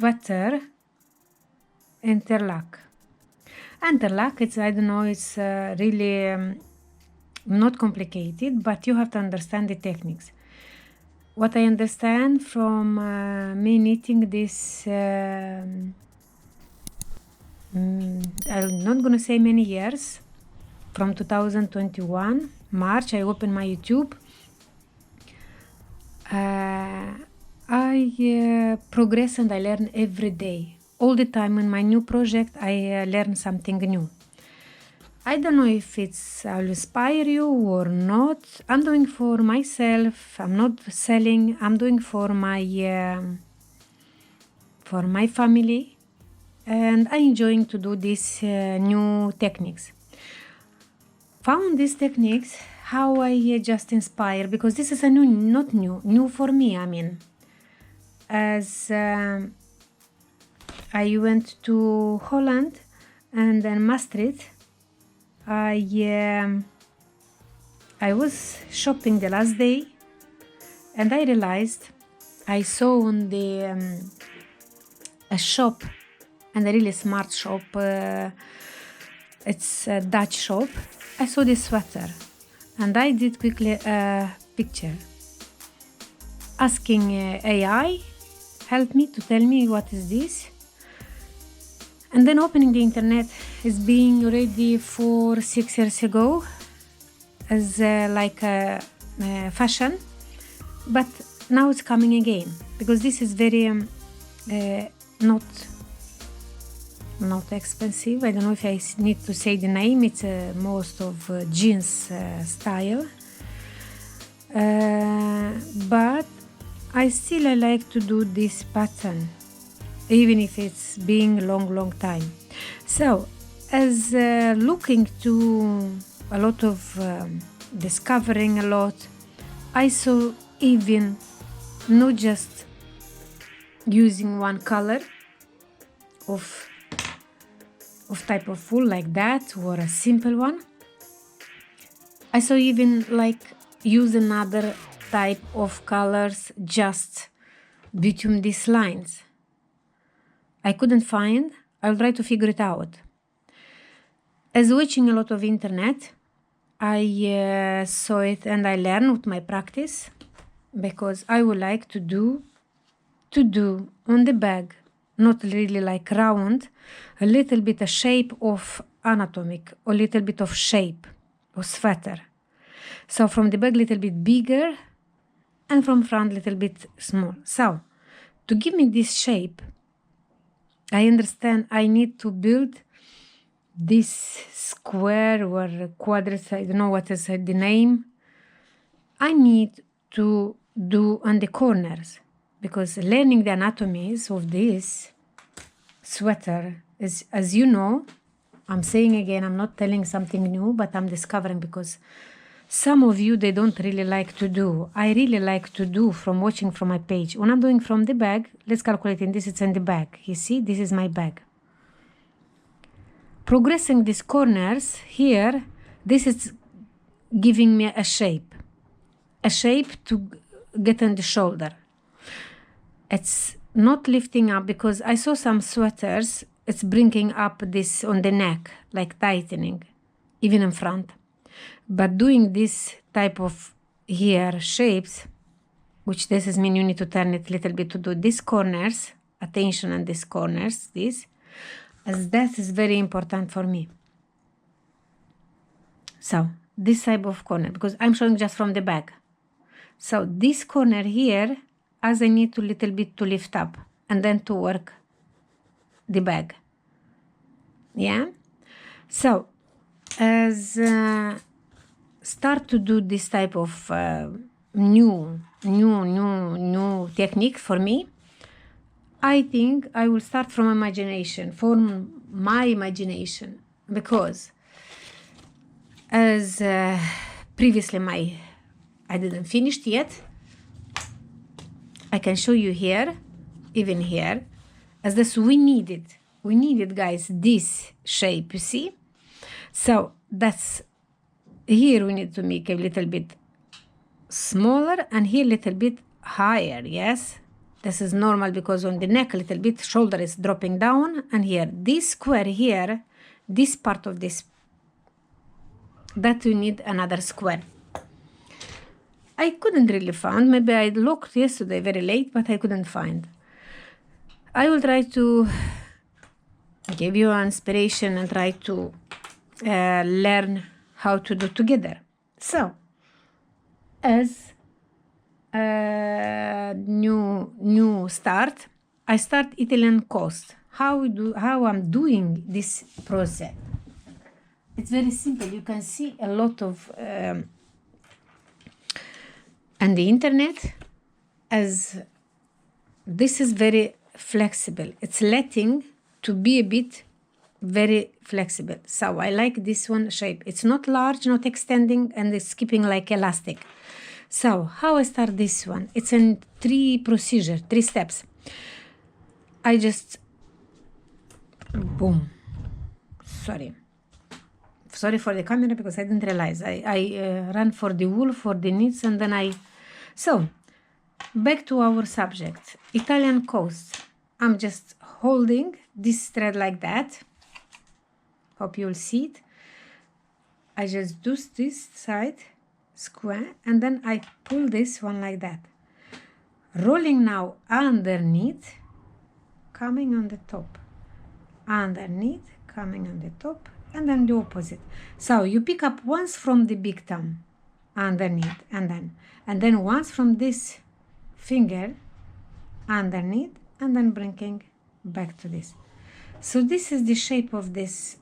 sweater Entrelac. Entrelac, it's, I don't know, it's really not complicated, but you have to understand the techniques. What I understand from me knitting this, I'm not gonna say many years, from 2021, March, I opened my YouTube. I progress and I learn every day. All the time in my new project, I learn something new. I don't know if I'll inspire you or not. I'm doing for myself. I'm not selling. I'm doing for my family, and I'm enjoying to do these new techniques. Found these techniques how I just inspire, because this is a new for me. I mean, as I went to Holland and then Maastricht, I was shopping the last day, and I realized I saw on the a shop, and a really smart shop. It's a Dutch shop. I saw this sweater, and I did quickly a picture, asking AI help me to tell me what is this. And then opening the internet is being already 6 years ago as like a fashion, but now it's coming again, because this is very not expensive. I don't know if I need to say the name. It's most of jeans style, but I like to do this pattern, even if it's being long time. So as looking to a lot of discovering a lot, I saw even not just using one color of type of wool like that, or a simple one. I saw even like use another type of colors just between these lines. I couldn't find. I'll try to figure it out. As watching a lot of internet, I saw it and I learned with my practice, because I would like to do on the bag, not really like round, a little bit a shape of anatomic, a little bit of shape of sweater. So from the back little bit bigger, and from front little bit small. So to give me this shape, I understand I need to build this square or quadrant, I don't know what is the name. I need to do on the corners, because learning the anatomies of this sweater is, as you know, I'm saying again, I'm not telling something new, but I'm discovering, because some of you, they don't really like to do. I really like to do from watching from my page. When I'm doing from the bag, let's calculate in this, it's in the bag. You see, this is my bag. Progressing these corners here, this is giving me a shape to get on the shoulder. It's not lifting up, because I saw some sweaters, it's bringing up this on the neck, like tightening, even in front. But doing this type of here shapes, which this is mean you need to turn it a little bit to do these corners, attention on these corners, this, as that is very important for me. So this type of corner, because I'm showing just from the back. So this corner here, as I need to little bit to lift up and then to work the bag. Yeah. So as start to do this type of new technique for me, I think I will start from imagination, because as previously I didn't finish yet. I can show you here, even here, as this we needed guys, this shape, you see? So that's, here we need to make a little bit smaller, and here a little bit higher, yes? This is normal because on the neck a little bit, shoulder is dropping down, and here, this square here, this part of this, that you need another square. I couldn't really find, maybe I looked yesterday very late, but I couldn't find. I will try to give you an inspiration and try to learn how to do together. So, as a new start, I start Italian coast. How I'm doing this process? It's very simple. You can see a lot of on the internet, as this is very flexible. It's letting to be a bit very flexible. So I like this one shape. It's not large, not extending, and it's keeping like elastic. So how I start this one? It's in 3 steps. I just, boom, sorry for the camera because I didn't realize. I ran for the wool, for the knits, and then so back to our subject, Italian coast. I'm just holding this thread like that. Hope you'll see it. I just do this side square, and then I pull this one like that. Rolling now underneath, coming on the top. Underneath, coming on the top, and then the opposite. So you pick up once from the big thumb, underneath, and then once from this finger, underneath, and then bringing back to this. So this is the shape of this,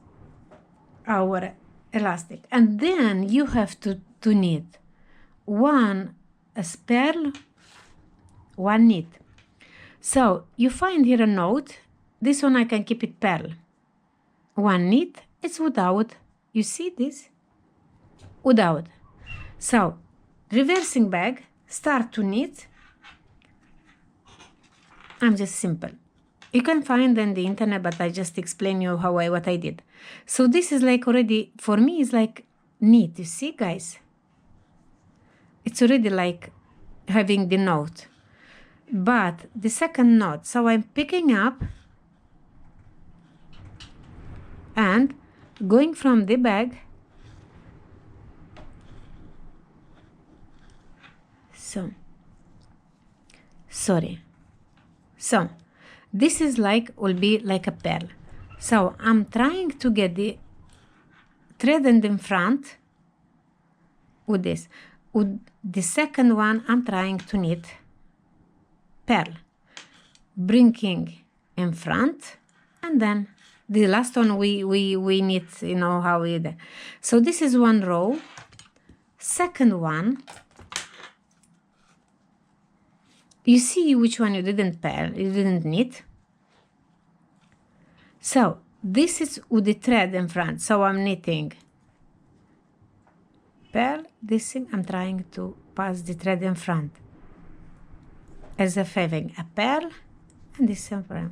our elastic. And then you have to knit one purl, one knit. So you find here a note. This one I can keep it purl. One knit, it's without. You see this? Without. So reversing back, start to knit. I'm just simple. You can find on the internet, but I just explain you what I did. So this is like already, for me, it's like knit. You see, guys? It's already like having the knot. But the second knot, so I'm picking up and going from the bag. So, sorry. So, this is will be like a pearl. So, I'm trying to get the thread in the front with this. With the second one, I'm trying to knit pearl, bringing in front, and then the last one we knit, you know how we do. So this is one row. Second one, you see which one you didn't pearl, you didn't knit. So this is with the thread in front. So I'm knitting pearl, this thing, I'm trying to pass the thread in front as if having a pearl and this in front.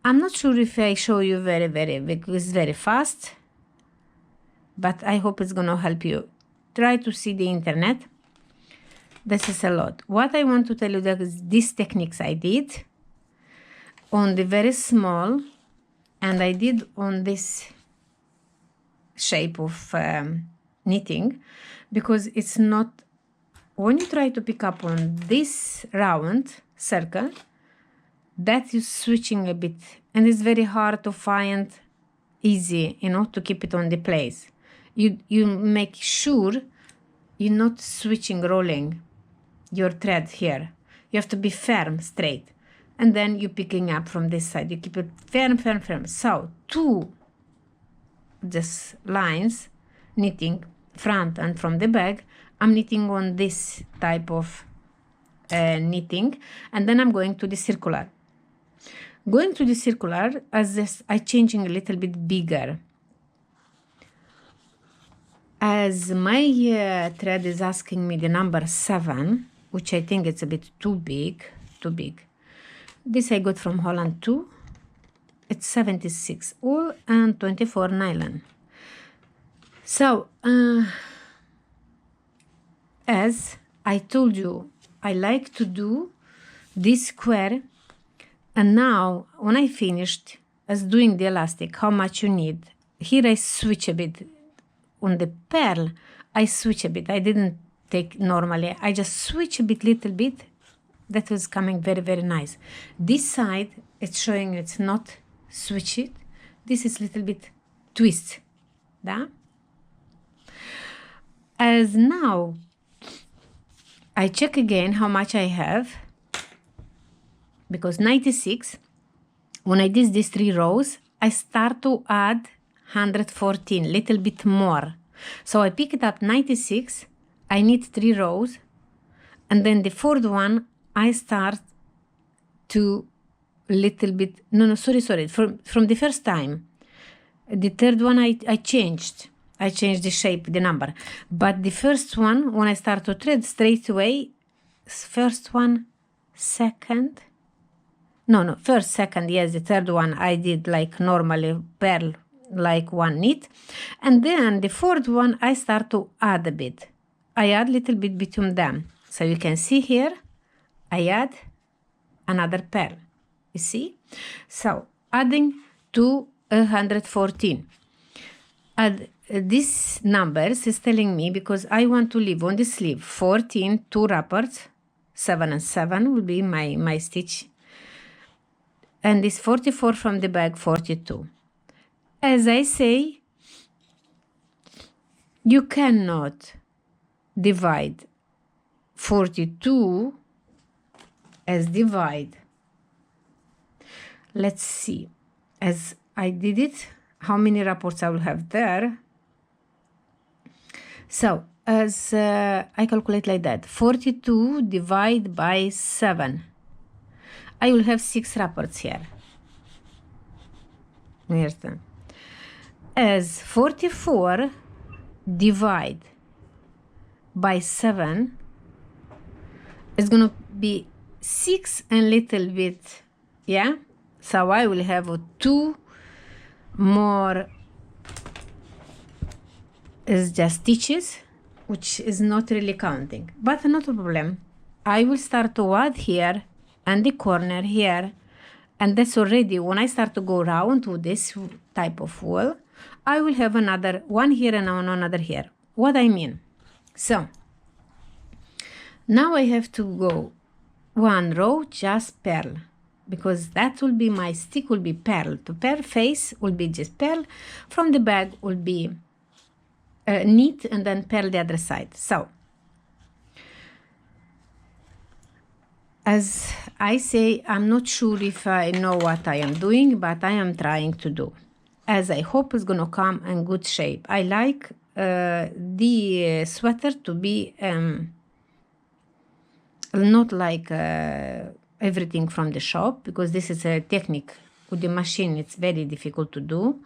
I'm not sure if I show you because it's very fast, but I hope it's gonna help you. Try to see the internet. This is a lot. What I want to tell you that is these techniques I did on the very small, and I did on this shape of knitting, because it's not, when you try to pick up on this round circle, that is switching a bit, and it's very hard to find easy, you know, to keep it on the place. You make sure you're not switching, rolling your thread here. You have to be firm, straight, and then you're picking up from this side. You keep it firm, firm, firm. So two just lines, knitting front and from the back, I'm knitting on this type of knitting, and then I'm going to the circular. Going to the circular, as this, I'm changing a little bit bigger. As my thread is asking me the number 7, which I think it's a bit too big. This I got from Holland too. It's 76 wool and 24 nylon. So, as I told you I like to do this square. And now, when I finished as doing the elastic, how much you need, here I switch a bit. On the pearl, I switch a bit. I didn't take normally. I just switch a bit, little bit. That was coming very, very nice. This side, it's showing it's not switch it. This is little bit twist. Da? As now, I check again how much I have, because 96, when I did these 3 rows, I start to add 114, little bit more. So I pick it up 96, I need 3 rows, and then the 4th one, I start to little bit, sorry, from the first time. The 3rd one I changed the shape, the number. But the first one, when I start to thread straight away, first one, second, first, second, yes, the 3rd one I did like normally pearl, like 1 knit. And then the 4th one, I start to add a bit. I add little bit between them. So you can see here, I add another pearl, you see? So adding to 114. Add these numbers is telling me, because I want to leave on the sleeve 14, 2 wrappers, 7 and 7 will be my stitch. And this 44 from the back, 42. As I say, you cannot divide 42 as divide. Let's see, as I did it, how many wrappers I will have there. So, as I calculate like that, 42 divided by 7. I will have 6 wrappers here. As 44 divide by 7 is going to be 6 and little bit, yeah? So I will have 2 more is just stitches, which is not really counting, but not a problem. I will start to add here and the corner here, and that's already, when I start to go around to this type of wool, I will have another one here and another here. What I mean? So now I have to go 1 row just pearl, because that will be my stick, will be pearl. To pearl face will be just pearl. From the back will be knit and then pearl the other side. So as I say, I'm not sure if I know what I am doing, but I am trying to do. As I hope it's gonna come in good shape. I like the sweater to be not like everything from the shop, because this is a technique with the machine. It's very difficult to do.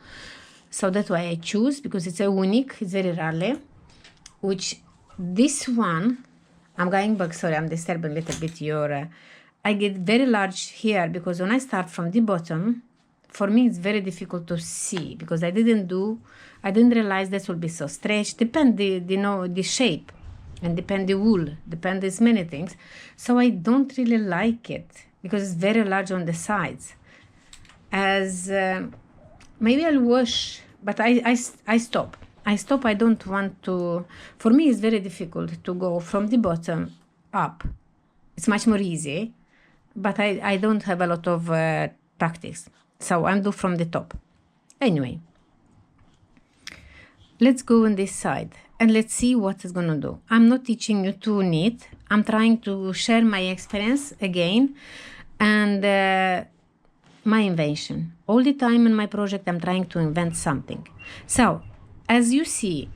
So that's why I choose, because it's a unique, it's very rarely. Which this one, I'm going back, sorry, I'm disturbing a little bit your, I get very large here, because when I start from the bottom, for me it's very difficult to see, because I didn't realize this will be so stretched, depend the shape, and depend the wool, depends many things. So I don't really like it, because it's very large on the sides. As maybe I'll wash, but I stop. I don't want to, for me it's very difficult to go from the bottom up. It's much more easy, but I don't have a lot of practice. So I'm do from the top. Anyway, let's go on this side and let's see what it's gonna do. I'm not teaching you to knit. I'm trying to share my experience again and my invention. All the time in my project I'm trying to invent something. So as you see,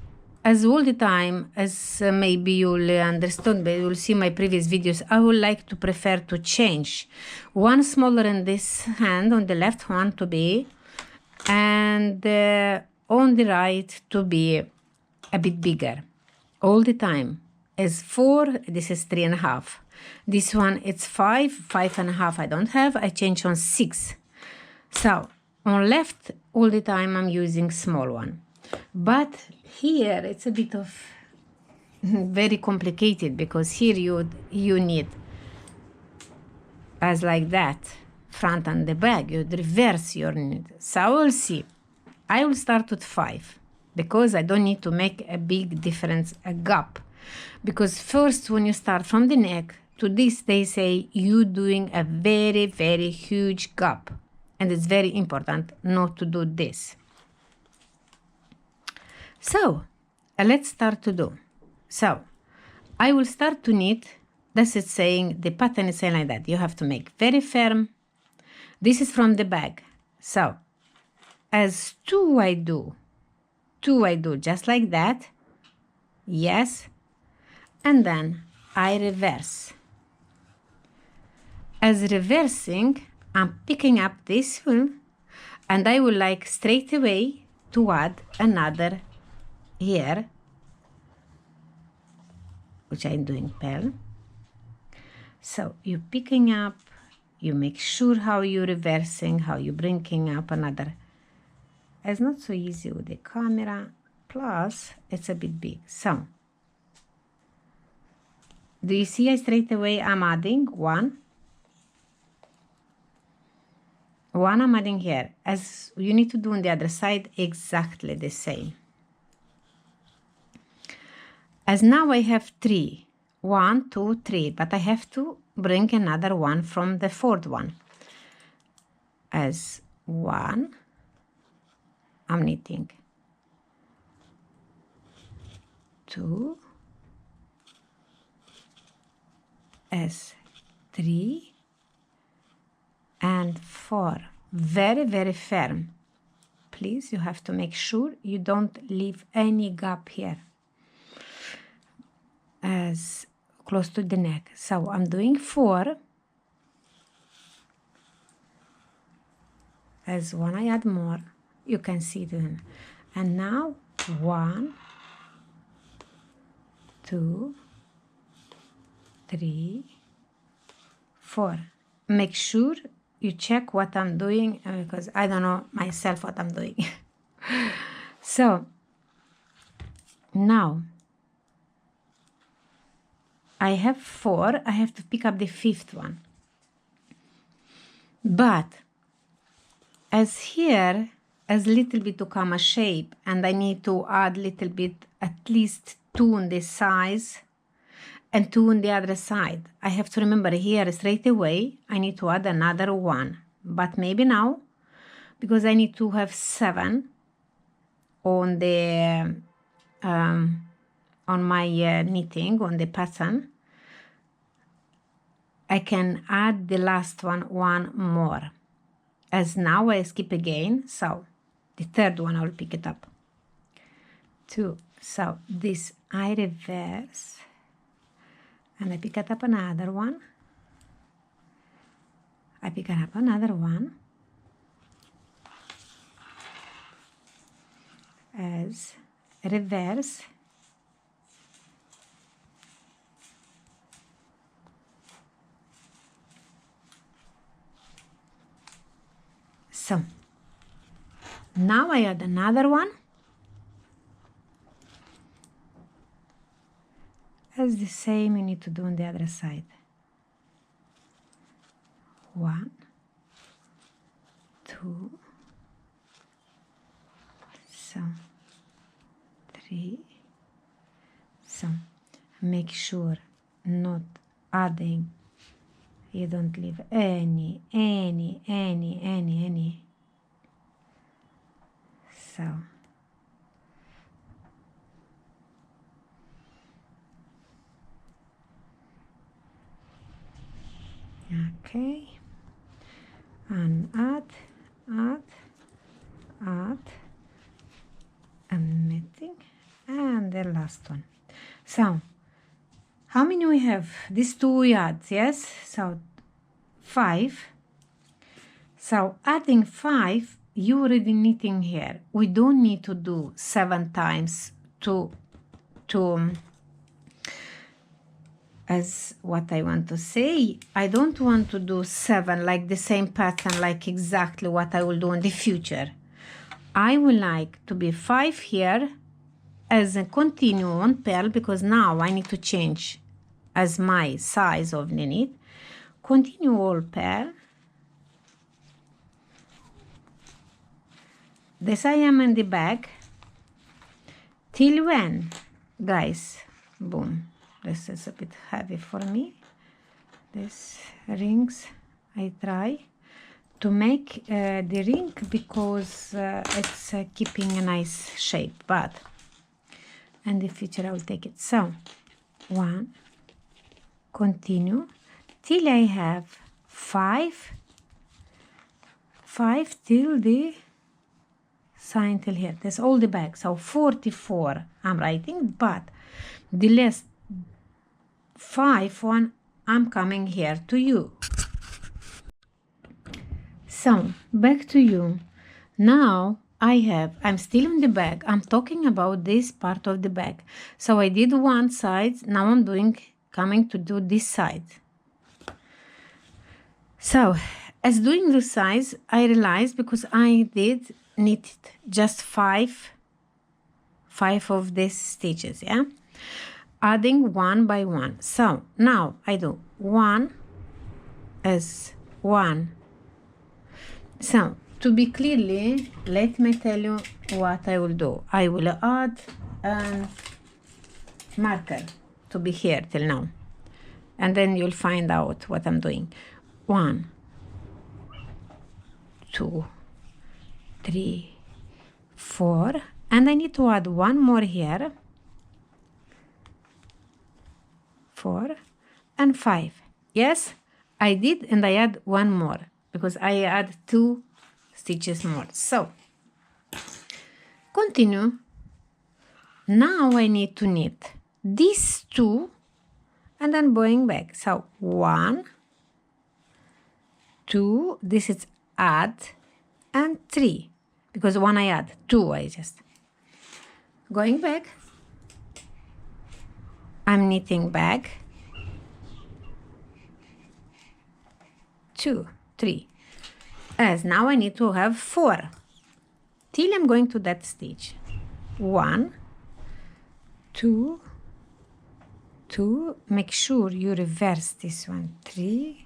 as all the time, as maybe you'll understand, but you'll see my previous videos, I would like to prefer to change one smaller in this hand, on the left one to be, and on the right to be a bit bigger. All the time. As 4, this is 3.5. This one, it's 5, 5.5 I don't have, I change on 6. So, on left, all the time I'm using small one. But here it's a bit of very complicated, because here you need, as like that, front and the back, you'd reverse your knit. So we'll see. I will start with 5 because I don't need to make a big difference, a gap. Because first, when you start from the neck to this, they say you're doing a very, very huge gap. And it's very important not to do this. So let's start to do. So I will start to knit. That's it saying, the pattern is saying like that. You have to make very firm. This is from the back. So as 2 I do just like that. Yes. And then I reverse. As reversing, I'm picking up this one, and I will like straight away to add another here, which I'm doing pearl. So you're picking up, you make sure how you're reversing, how you're bringing up another. It's not so easy with the camera, plus it's a bit big. So do you see I straight away I'm adding one I'm adding here, as you need to do on the other side exactly the same. As now I have 3, 1, 2, 3, but I have to bring another one from the fourth one. As 1, I'm knitting, 2, as 3, and 4. Very, very firm. Please, you have to make sure you don't leave any gap here, as close to the neck. So I'm doing 4. As 1 I add more, you can see them. And now 1, 2, 3, 4. Make sure you check what I'm doing, because I don't know myself what I'm doing. So now I have 4, I have to pick up the 5th one. But as here, as little bit to come a shape, and I need to add little bit, at least 2 on this size and 2 on the other side. I have to remember here straight away, I need to add another 1. But maybe now, because I need to have 7 on the on my knitting, on the pattern, I can add the last one more. As now I skip again, so the third one I will pick it up. 2. So this I reverse, and I pick it up another one. I pick up another one, as reverse, so now I add another one, as the same you need to do on the other side. 1, 2, so 3, so make sure not adding, you don't leave any, so okay, and add, and knitting, and the last one. So how many we have? These 2 we add, yes? So 5. So adding 5, you already knitting here. We don't need to do 7 times to as what I want to say, I don't want to do 7 like the same pattern, like exactly what I will do in the future. I would like to be 5 here as a continue on pearl, because now I need to change as my size of the knit. Continue all pearl. This I am in the back till when, guys, boom, this is a bit heavy for me, this rings. I try to make the ring because it's keeping a nice shape, but in the future I will take it. So 1, continue till I have 5 till the sign till here. That's all the back. So 44 I'm writing, but the last 5 one I'm coming here to you. So back to you. Now I'm still in the back. I'm talking about this part of the back. So I did one side. Now I'm coming to do this side. So as doing the sides, I realized, because I did knit just 5 of these stitches, yeah, adding one by one. So now I do 1 as 1. So to be clearly, let me tell you what I will do. I will add a marker to be here till now, and then you'll find out what I'm doing. 1, 2, 3, 4, and I need to add one more here, 4 and 5. Yes, I did, and I add one more because I add 2 stitches more. So continue. Now I need to knit these 2 and then going back. So 1, 2, this is add, and 3, because 1 I add, 2 I just going back. I'm knitting back, 2, 3, as now I need to have 4 till I'm going to that stitch. 1, 2, 2, make sure you reverse this one, 3,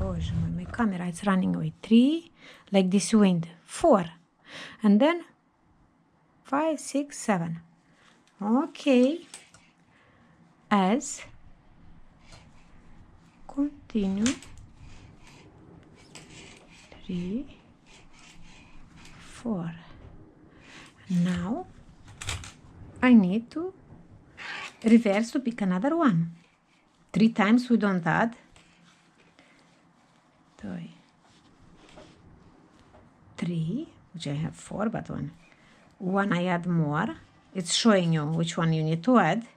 oh my camera is running away, 3, like this wind, 4, and then 5, 6, 7. Okay, as continue, 3, 4. Now I need to reverse to pick another one. 3 times we don't add. 3, which I have 4, but 1 I add more. It's showing you which one you need to add.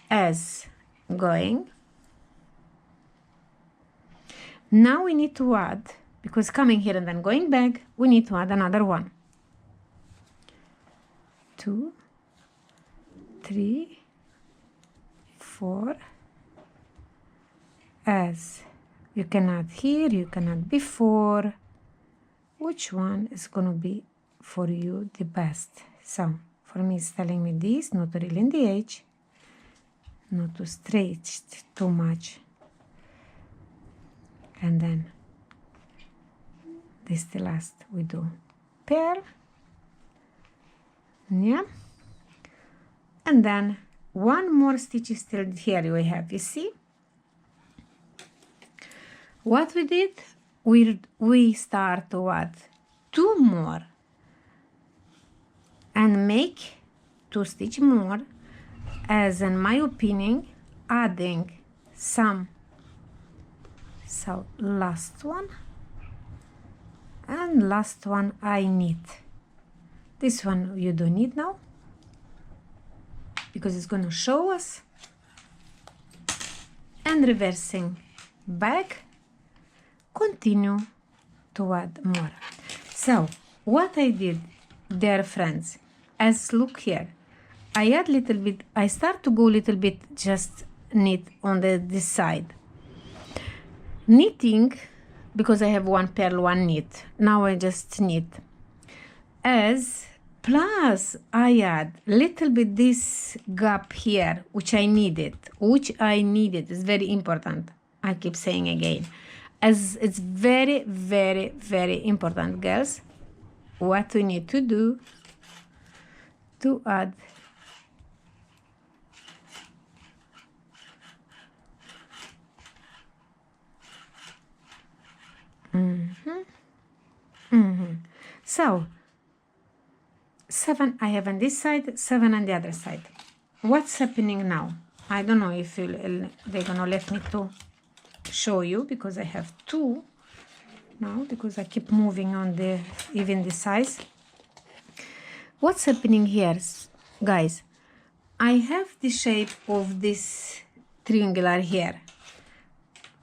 As going. Now we need to add, because coming here and then going back, we need to add another one. 2, 3, 4. As you can add here, you can add before. Which one is going to be for you the best? So for me it's telling me this, not really in the edge, not to stretch too much, and then this the last we do pearl, yeah, and then one more stitch is still here. We have, you see what we did? We start to add 2 more and make 2 stitch more, as in my opinion adding some. So last one and last one I knit. This one you don't need now because it's going to show us, and reversing back, continue to add more. So what I did, dear friends, as look here, I add little bit, I start to go little bit, just knit on this side, knitting, because I have 1 pearl, 1 knit. Now I just knit as Plus, I add little bit this gap here, which I needed. It's very important. I keep saying again, as it's very, very, very important, girls. What we need to do to add so 7 I have on this side, 7 on the other side. What's happening now? I don't know if they're gonna let me to show you, because I have 2 now, because I keep moving on even the size. What's happening here, guys? I have the shape of this triangular here.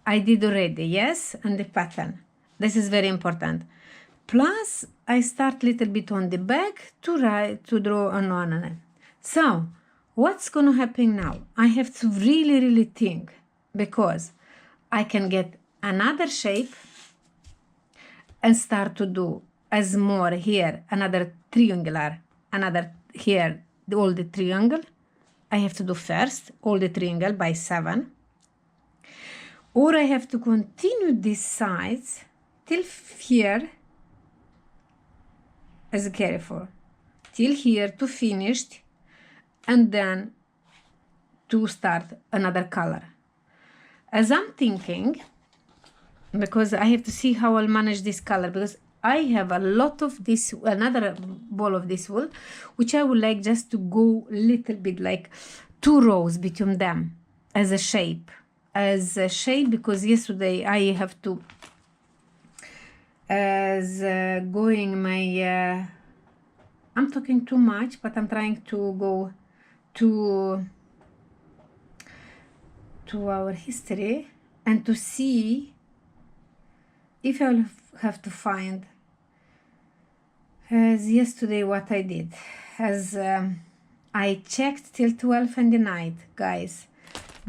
I did already, yes, and the pattern. This is very important. Plus, I start little bit on the back to draw on one. So, what's gonna happen now? I have to really, really think, because I can get another shape and start to do as more here, another triangular, another here, all the triangle. I have to do first all the triangle by 7. Or I have to continue this sides till here, as careful, till here to finished, and then to start another color. As I'm thinking, because I have to see how I'll manage this color, because I have a lot of this, another ball of this wool, which I would like just to go little bit like 2 rows between them as a shape. Because yesterday I have to going my I'm talking too much, but I'm trying to go to our history and to see if I'll have to find as yesterday what I did. As I checked till 12 in the night, guys.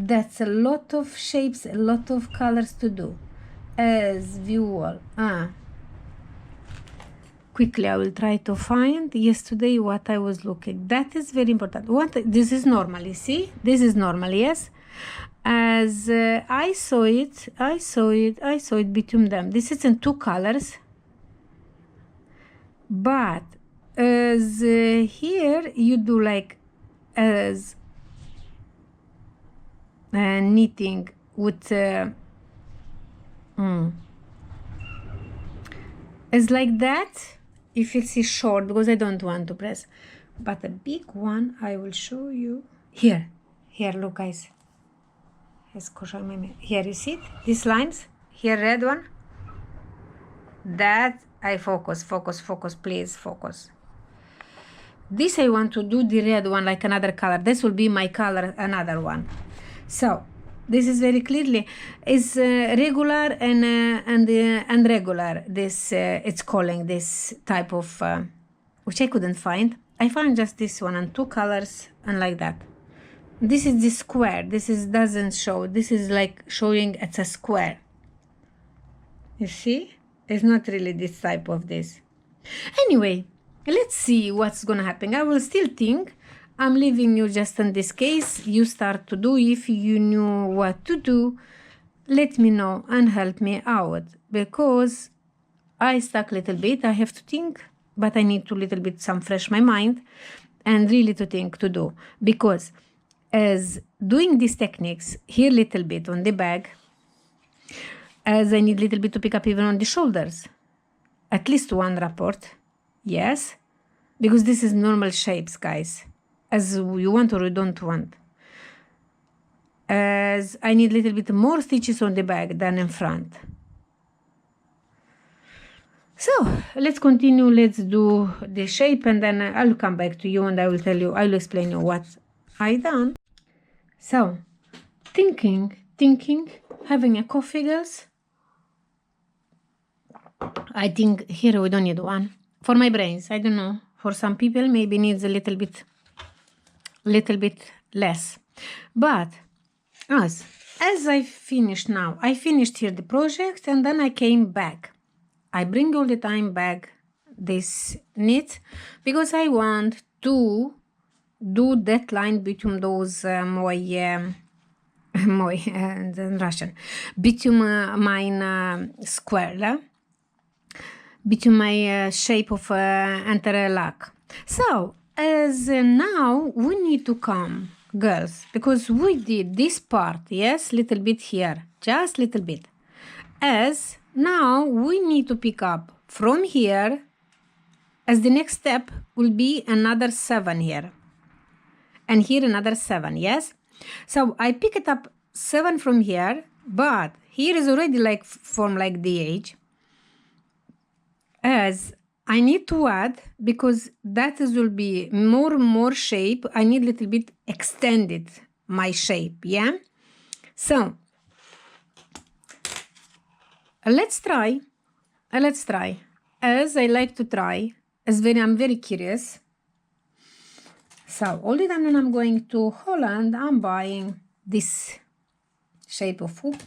That's a lot of shapes, a lot of colors to do. As visual. Quickly, I will try to find yesterday what I was looking. That is very important. This is normal, you see? This is normal, yes? As I saw it between them. This is in 2 colors. But as here, you do like as knitting with as like that, if it's short, because I don't want to press, but a big one I will show you here. Look, guys, here you see it? These lines here, red one, that I focus, please focus. This I want to do the red one like another color. This will be my color, another one. So this is very clearly is regular and unregular. This it's calling this type of which I couldn't find. I found just this one and 2 colors and like that. This is the square. This is doesn't show. This is like showing it's a square. You see, it's not really this type of this. Anyway, let's see what's gonna happen. I will still think. I'm leaving you just in this case. You start to do. If you knew what to do, let me know and help me out, because I stuck a little bit. I have to think, but I need to little bit some fresh my mind and really to think to do, because as doing these techniques here little bit on the bag, as I need little bit to pick up even on the shoulders, at least 1 rapport, yes, because this is normal shapes, guys, as you want or you don't want. As I need a little bit more stitches on the back than in front. So let's continue, let's do the shape, and then I'll come back to you and I will tell you, I will explain you what I done. So thinking, having a coffee, girls. I think here we don't need one. For my brains, I don't know. For some people maybe needs a little bit less. But as I finished now, I finished here the project and then I came back. I bring all the time back this knit because I want to do that line between those moi in Russian, between mine square, between my shape of Entrelac. So as now we need to come, girls, because we did this part, yes, little bit here, just little bit. As now we need to pick up from here, as the next step will be another 7 here. And here another 7, yes? So I pick it up 7 from here, but here is already like form like the edge. As I need to add, because that is will be more shape, I need a little bit extended my shape, yeah? So let's try, as I like to try, I'm very curious. So all the time when I'm going to Holland, I'm buying this shape of hoop,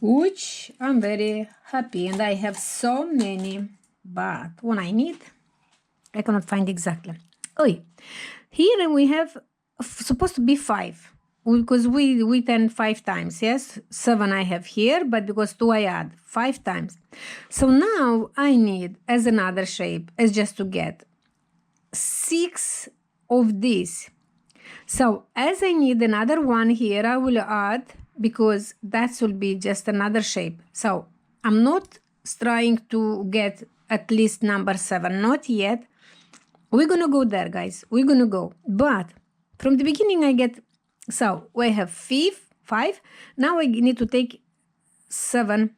which I'm very happy, and I have so many, but when I need, I cannot find exactly. Oh, here we have supposed to be 5, because we turn 5 times, yes? 7 I have here, but because 2 I add 5 times. So now I need as another shape, as just to get 6 of this. So as I need another one here, I will add, because that will be just another shape. So I'm not trying to get at least number 7, not yet. We're gonna go there, guys, we're gonna go, but from the beginning I get, so we have 5, now I need to take 7,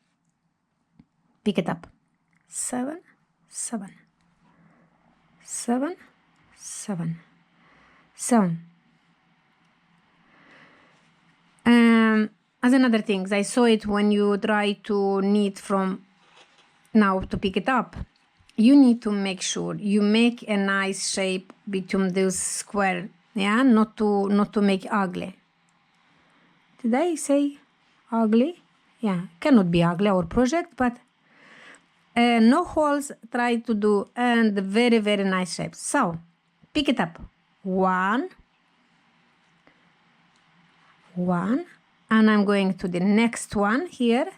pick it up, 7, 7, 7, 7. So as another thing, I saw it when you try to knit from now to pick it up, you need to make sure you make a nice shape between those square, yeah, not to make ugly. Did I say ugly? Yeah, cannot be ugly our project, but no holes, try to do, and very nice shapes. So pick it up, 1, and I'm going to the next one here.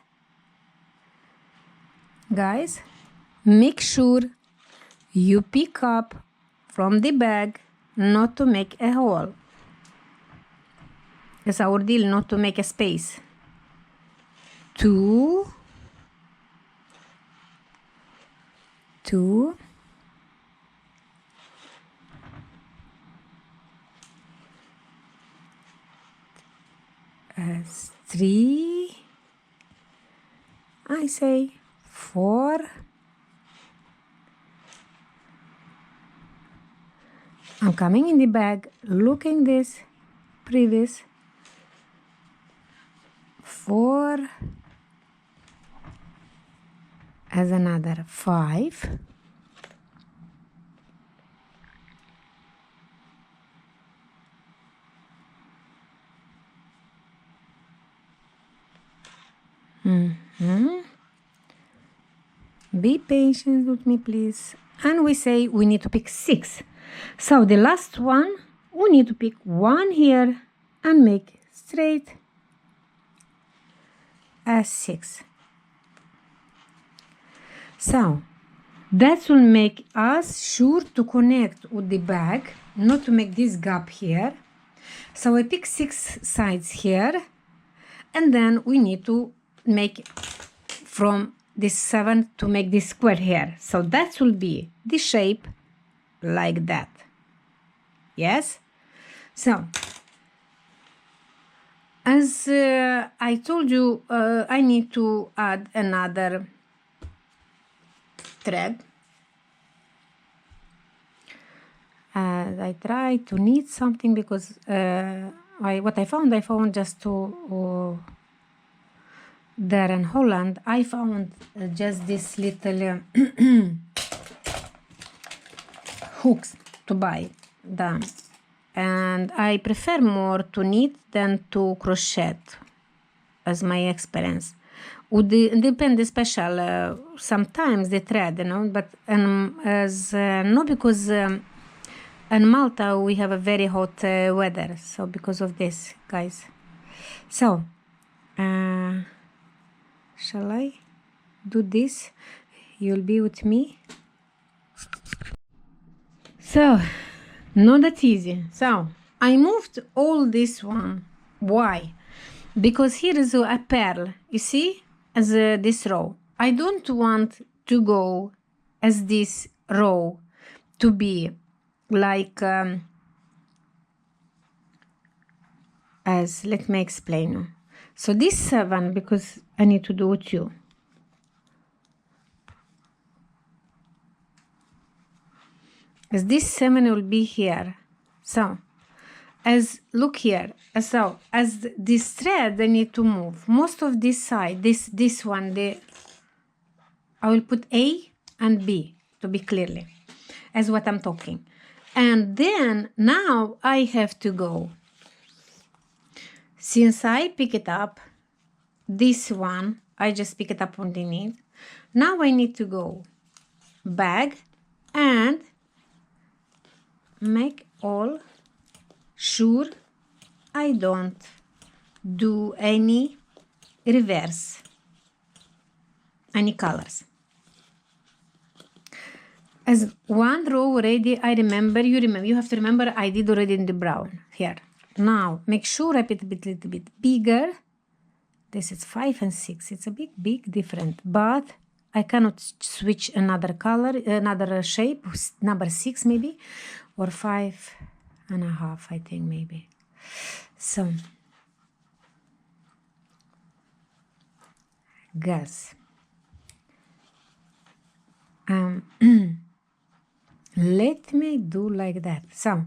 Guys, make sure you pick up from the bag, not to make a hole. It's our deal, not to make a space. 2, 3, I say 4, I'm coming in the bag, looking this previous, 4, as another 5, Be patient with me, please. And we say we need to pick 6. So the last one, we need to pick 1 here and make straight as 6. So that will make us sure to connect with the bag, not to make this gap here. So I pick 6 sides here, and then we need to make from this 7 to make this square here. So that will be the shape like that. Yes? So as I told you, I need to add another thread. I try to knit something because what I found just to there in Holland, I found just this little hooks to buy them, and I prefer more to knit than to crochet, as my experience. would depend special sometimes the thread, you know, but as no, because in Malta we have a very hot weather, so because of this, guys. So shall I do this? You'll be with me. So not that easy. So I moved all this one. Why? Because here is a pearl, you see, as this row. I don't want to go as this row to be like as, let me explain. So this 7, because I need to do it you. As this 7 will be here. So as look here, so as this thread I need to move most of this side, this one, I will put A and B to be clearly as what I'm talking. And then now I have to go, since I pick it up, this one, I just pick it up underneath. Now I need to go back and make all sure I don't do any reverse, any colors. As one row already, I remember, you have to remember I did already in the brown here. Now make sure I put a little bit bigger. This is 5 and 6. It's a big different, but I cannot switch another color, another shape, number 6 maybe, or 5.5, I think maybe. So guys, let me do like that. So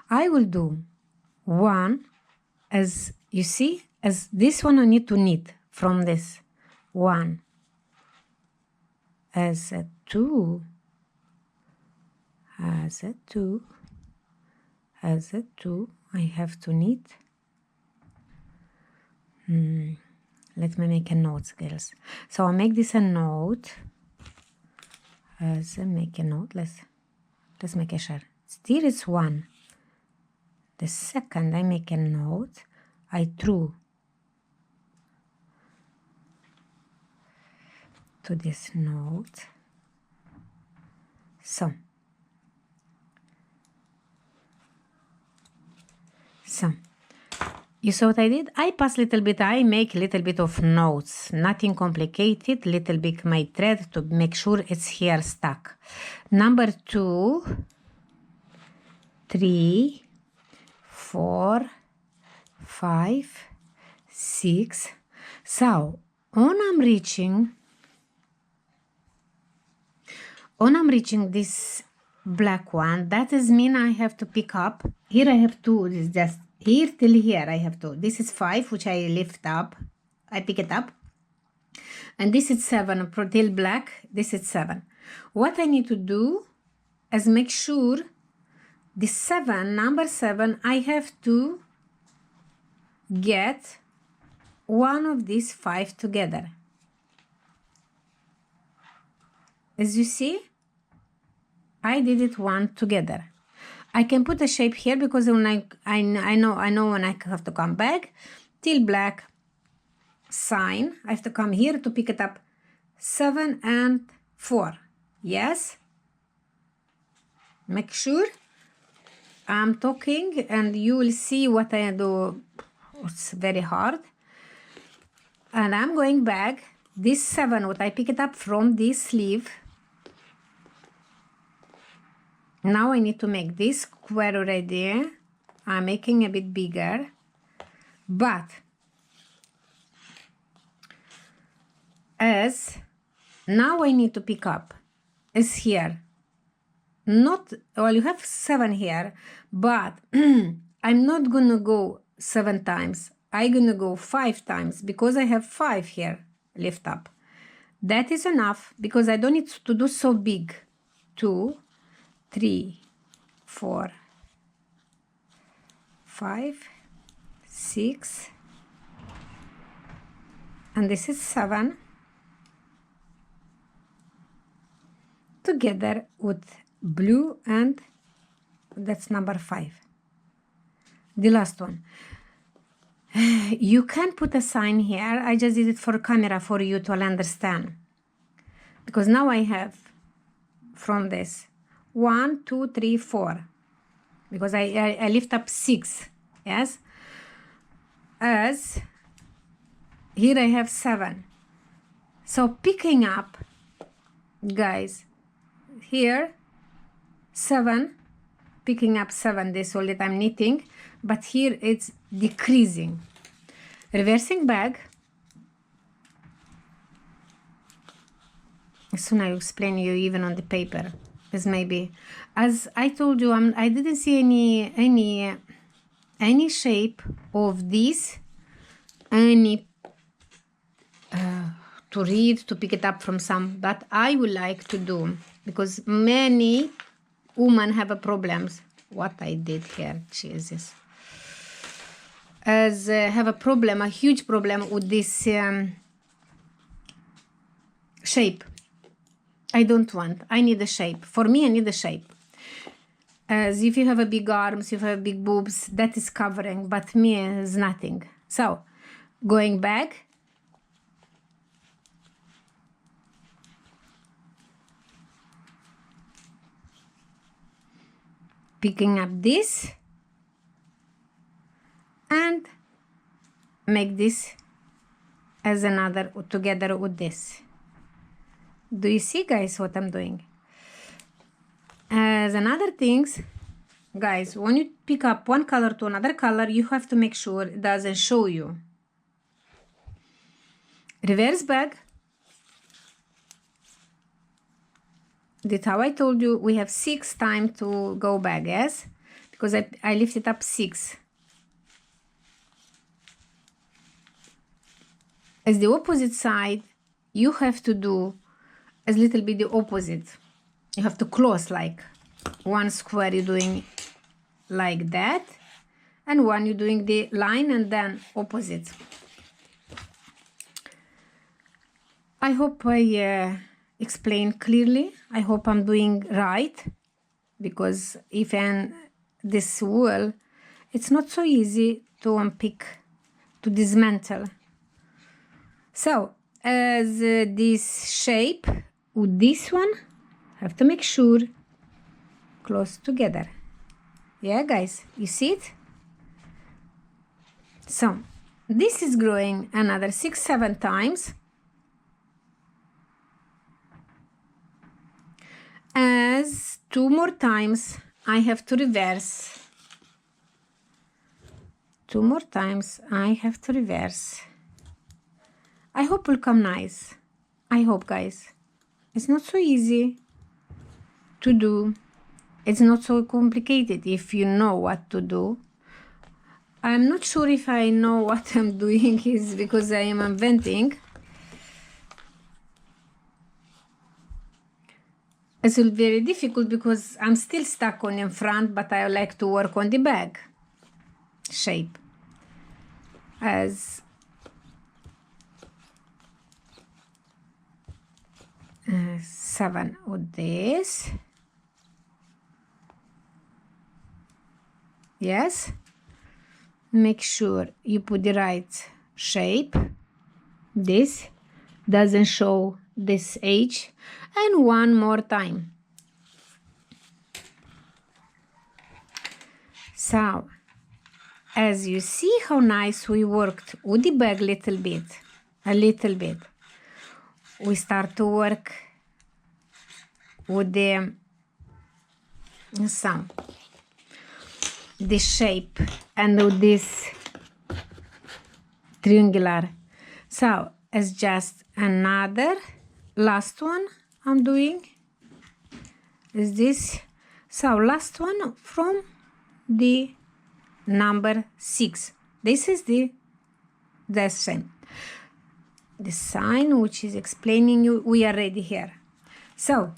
I will do one, as you see, as this one I need to knit from this one, as a 2, as a 2, as a 2, I have to knit. Let me make a note, girls. So I make this a note, as I make a note. Let's make a share. Still it's 1. The second I make a note, I threw to this note. So you saw what I did? I pass little bit, I make little bit of notes, nothing complicated, little bit my thread to make sure it's here stuck. Number 2, 3, 4, 5, 6. So when I'm reaching this black one, that is mean I have to pick up. Here I have 2, this is just here till here I have 2. This is 5, which I lift up, I pick it up. And this is 7, till black, this is 7. What I need to do is make sure the 7, number 7, I have to get one of these 5 together. As you see, I did it one together. I can put a shape here because when I know when I have to come back till black sign, I have to come here to pick it up 7 and 4. Yes, make sure I'm talking and you will see what I do. It's very hard. And I'm going back this 7, what I pick it up from this sleeve. Now I need to make this square already. I'm making a bit bigger, but as now I need to pick up is here. Not, well, you have 7 here, but I'm not gonna go 7 times. I'm gonna go 5 times because I have 5 here, lift up. That is enough because I don't need to do so big. 2, 3, 4, 5, 6, and this is 7, together with blue, and that's number 5. The last one. You can put a sign here. I just did it for camera for you to understand. Because now I have from this 1, 2, 3, 4. Because I lift up 6. Yes? As here I have 7. So picking up, guys, here 7, picking up 7, this all that I'm knitting, but here it's decreasing. Reversing back. Soon I'll explain you even on the paper, as maybe, as I told you, I didn't see any shape of this, any to read, to pick it up from some, but I would like to do, because many women have a problems. What I did here, Jesus, as have a problem, a huge problem with this shape. I don't want. I need a shape. For me, I need a shape. As if you have a big arms, if you have big boobs, that is covering, but me is nothing. So, going back. Picking up this. And make this as another together with this. Do you see, guys, what I'm doing? As another things, guys, when you pick up one color to another color, you have to make sure it doesn't show you. Reverse back. That's how I told you we have 6 time to go back, yes? Because I lifted up 6. As the opposite side, you have to do a little bit the opposite. You have to close, like one square you're doing like that, and one you're doing the line and then opposite. I hope I explain clearly. I hope I'm doing right, because if this wool, it's not so easy to unpick, to dismantle. So as this shape with this one, have to make sure close together. Yeah, guys, you see it? So this is growing another 6-7 times. As 2 more times I have to reverse. 2 more times I have to reverse. I hope it will come nice. I hope, guys. It's not so easy to do. It's not so complicated if you know what to do. I'm not sure if I know what I'm doing is because I am inventing. It's very difficult because I'm still stuck on in front, but I like to work on the back shape. As 7 with this. Yes. Make sure you put the right shape. This doesn't show this edge. And one more time. So, as you see how nice we worked with the bag a little bit. We start to work with the shape and with this triangular. So it's just another last one I'm doing is this. So last one from the number 6. This is the same. The sign which is explaining you we are ready here. So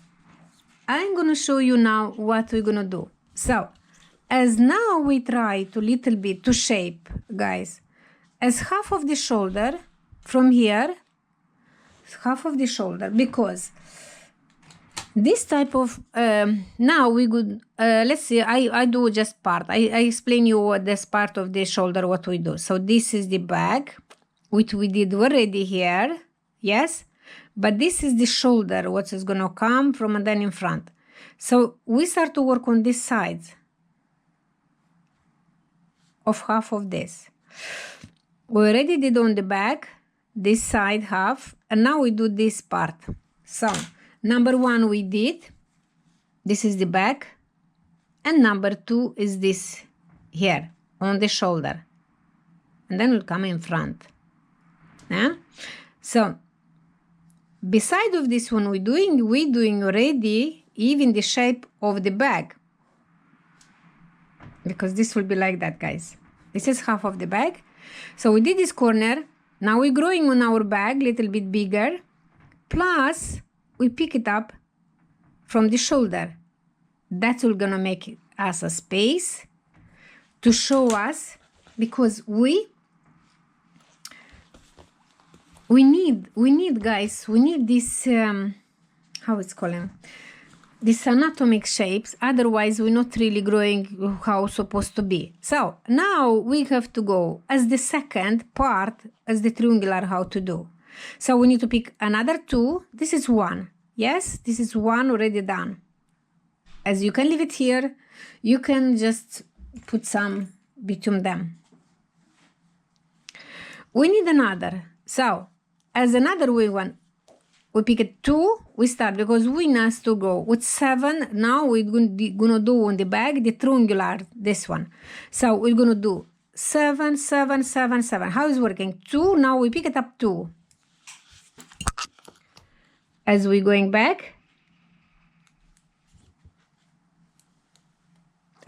I'm gonna show you now what we're gonna do. So as now we try to little bit to shape, guys, as half of the shoulder from here, half of the shoulder, because this type of now we could let's see, I do just part. I explain you what this part of the shoulder what we do. So this is the back, which we did already here, yes, but this is the shoulder what is gonna come from and then in front. So we start to work on this side of half of this. We already did on the back this side half, and now we do this part. So number one we did, this is the back, and number two is this here on the shoulder, and then we'll come in front. Yeah. So beside of this one we doing already even the shape of the bag, because this will be like that, guys. This is half of the bag. So we did this corner. Now we're growing on our bag little bit bigger, plus we pick it up from the shoulder. That's all gonna make us a space to show us, because we need guys, we need this how it's called, these anatomic shapes, otherwise we're not really growing how it's supposed to be. So now we have to go as the second part as the triangular how to do. So we need to pick another two. This is one, yes, this is one already done. As you can leave it here, you can just put some between them. We need another. So as another one, we pick it two, we start, because we need to go with 7. Now we're gonna do on the bag the triangular, this one. So we're gonna do 7, 7, 7, 7. How is working? 2, now we pick it up 2. As we're going back,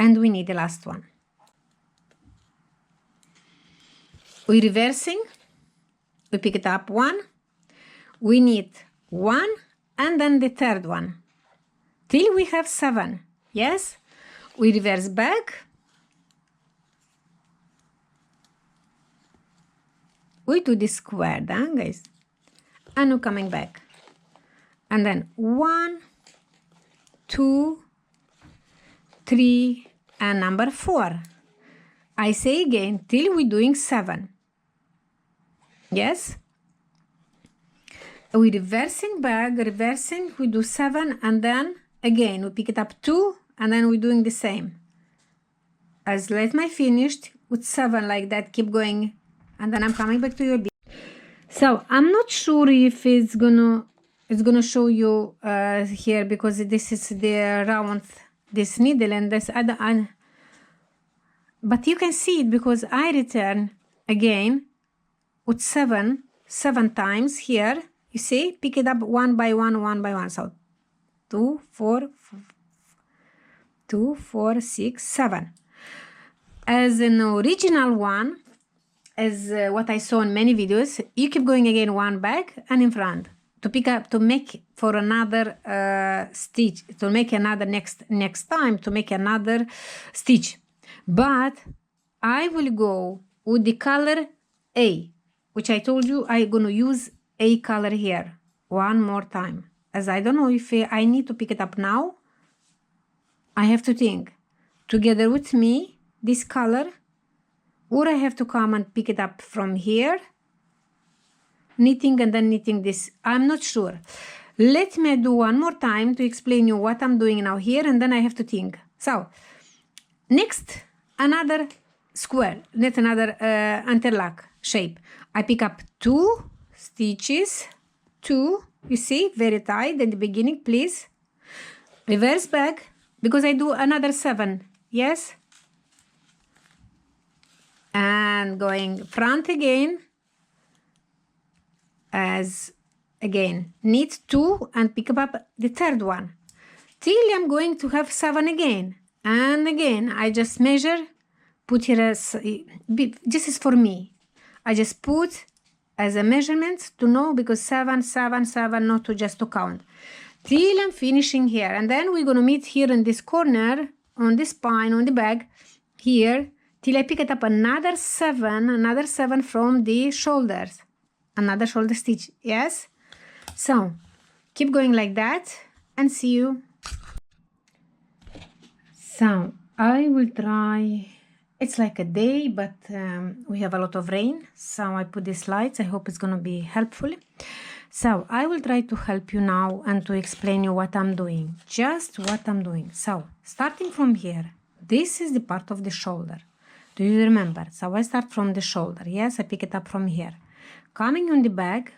and we need the last one. We're reversing, we pick it up 1, we need 1, and then the third one, till we have 7, yes? We reverse back, we do the square, guys, and we're coming back, and then 1, 2, 3, and number 4. I say again, till we're doing 7, yes? We're reversing back, reversing, we do 7, and then again we pick it up 2, and then we're doing the same. As let my finished with 7 like that, keep going, and then I'm coming back to your beat. So I'm not sure if it's gonna show you here, because this is the round, this needle and this other, but you can see it because I return again with 7 times here. You see, pick it up one by one. So 2, 4, 2, 4, 6, 7. As an original one, as what I saw in many videos, you keep going again, one back and in front to pick up, to make for another stitch, to make another next time to make another stitch. But I will go with the color A, which I told you I'm gonna use A color here one more time, as I don't know if I need to pick it up now. I have to think together with me this color, or I have to come and pick it up from here, knitting and then knitting this. I'm not sure. Let me do one more time to explain you what I'm doing now here, and then I have to think. So next, another square, not another interlock shape. I pick up 2 stitches, 2, you see, very tight at the beginning, please. Reverse back, because I do another 7, yes? And going front again, as again, knit 2 and pick up the third one, till I'm going to have 7 again. And again, I just measure, put here as, this is for me. I just put as a measurement to know, because 7, 7, 7, not to just to count. Till I'm finishing here. And then we're going to meet here in this corner, on the spine, on the back, here, till I pick it up another 7 from the shoulders. another shoulder stitch. Yes, so keep going like that and see you. So I will try. It's like a day, but we have a lot of rain, so I put these slides. I hope it's gonna be helpful. So I will try to help you now and to explain you what I'm doing, just what I'm doing. So starting from here, this is the part of the shoulder. Do you remember? So I start from the shoulder. Yes, I pick it up from here. Coming on the back,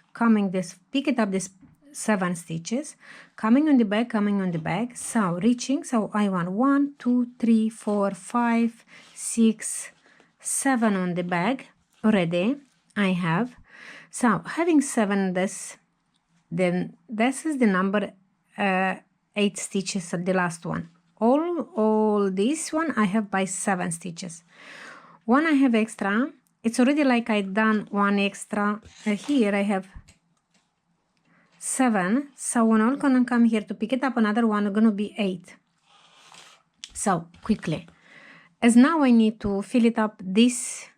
pick it up this 7 stitches, coming on the back, so reaching, so I want 1, 2, 3, 4, 5, 6, 7 on the back already. I have, so having 7 then this is the number 8 stitches at the last one. All this one I have by 7 stitches. One I have extra, it's already like I done one extra. Here I have 7, so when I'm gonna come here to pick it up, another one gonna be 8. So quickly, as now I need to fill it up, this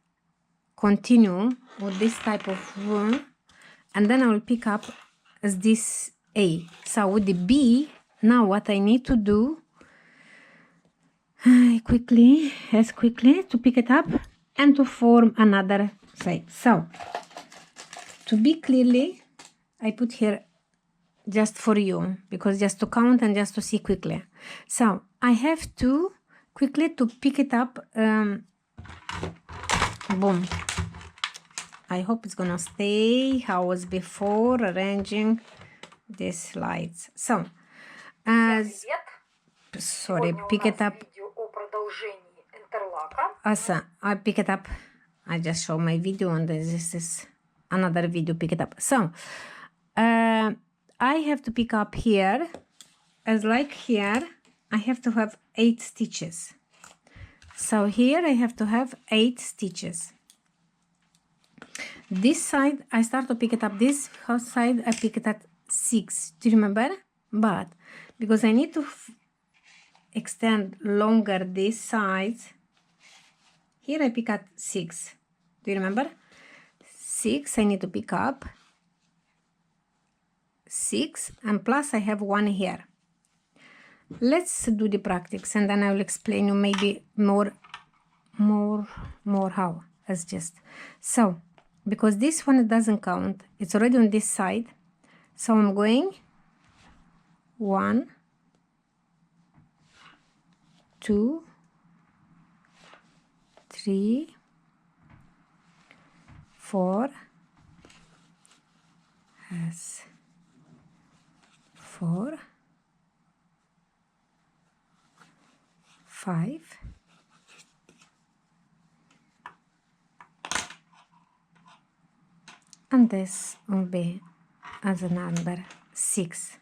continue with this type of one, and then I will pick up as this A. So with the B, now what I need to do quickly to pick it up and to form another side. So to be clearly, I put here just for you, because just to count and just to see quickly. So I have to quickly to pick it up. Boom. I hope it's gonna stay how it was before, arranging these slides. So as pick it up. Asa, I pick it up. I just show my video and this is another video, pick it up. So I have to pick up here, as like here, I have to have 8 stitches. So here I have to have 8 stitches. This side, I start to pick it up, this side, I pick it at 6. Do you remember? But because I need to extend longer this side, here I pick at 6. Do you remember? 6, I need to pick up 6, and plus I have 1 here. Let's do the practice and then I will explain you maybe more how. As just so, because this one doesn't count, it's already on this side, so I'm going 1, 2, 3, 4, yes, 4, 5, and this will be as a number 6,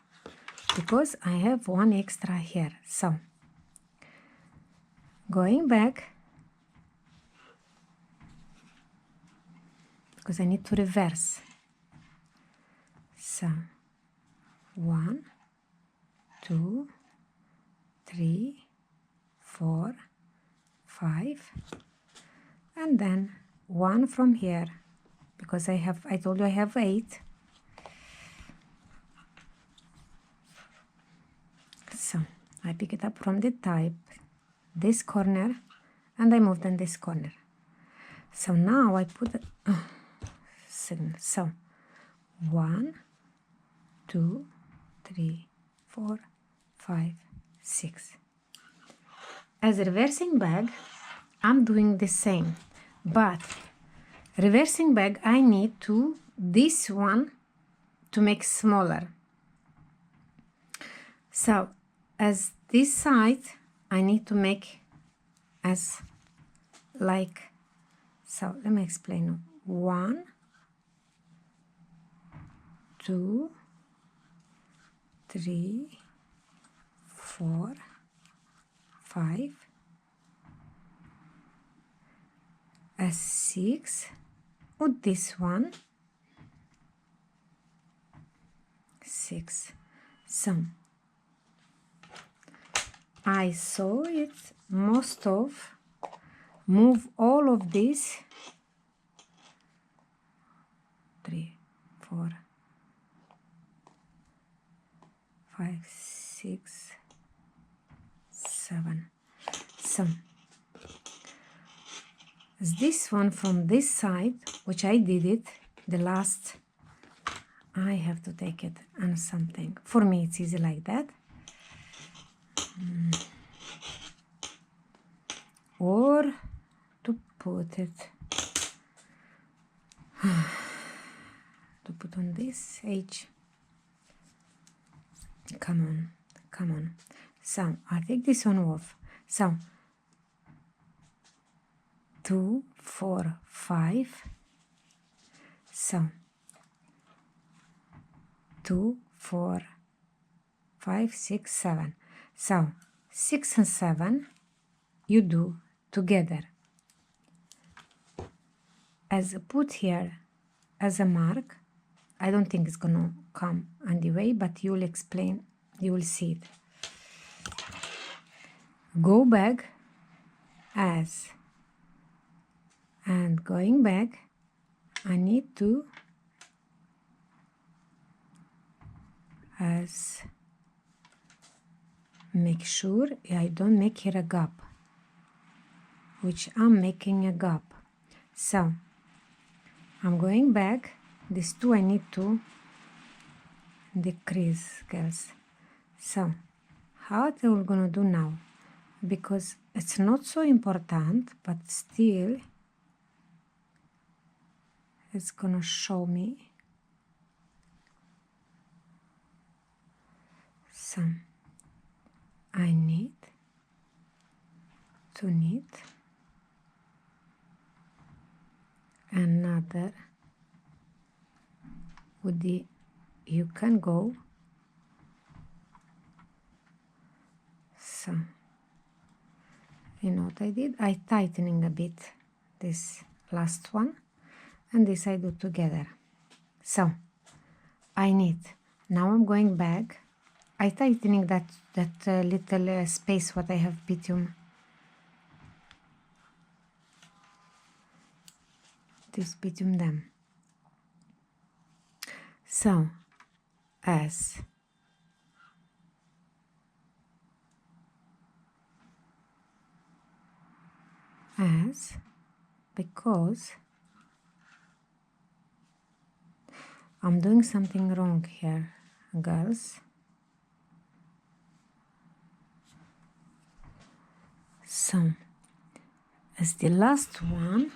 because I have 1 extra here. So going back, because I need to reverse. So 1, 2, 3, 4, 5, and then 1 from here, because I told you I have 8. So I pick it up from the type, this corner, and I move in this corner. So now I put it, so 1, 2, 3, 4, 5, 6. As reversing back, I'm doing the same, but reversing back, I need to this one to make smaller. So as this side, I need to make as like, so let me explain. 1, 2, 3, 4, 5, a 6 with this one, 6. So I saw it most of, move all of this, 3, 4, 5, 6, 7. So this one from this side, which I did it, the last, I have to take it on something. For me it's easy like that. Or to put it, to put on this edge. Come on, come on. So I take this one off. So 2, 4, 5. So 2, 4, 5, 6, 7. So 6 and 7 you do together. As put here as a mark, I don't think it's gonna come on the way, but you will explain, you will see it. Go back as, and going back, I need to as make sure I don't make here a gap, which I'm making a gap. So I'm going back. These two I need to decrease, girls. So how we're gonna do now, because it's not so important, but still it's gonna show me. So I need to knit another with the, you can go, so you know what I did, I tightening a bit this last one, and this I do together. So I knit. Now I'm going back, I tightening that little space what I have between this, between them. So as because I'm doing something wrong here, girls. So as the last one,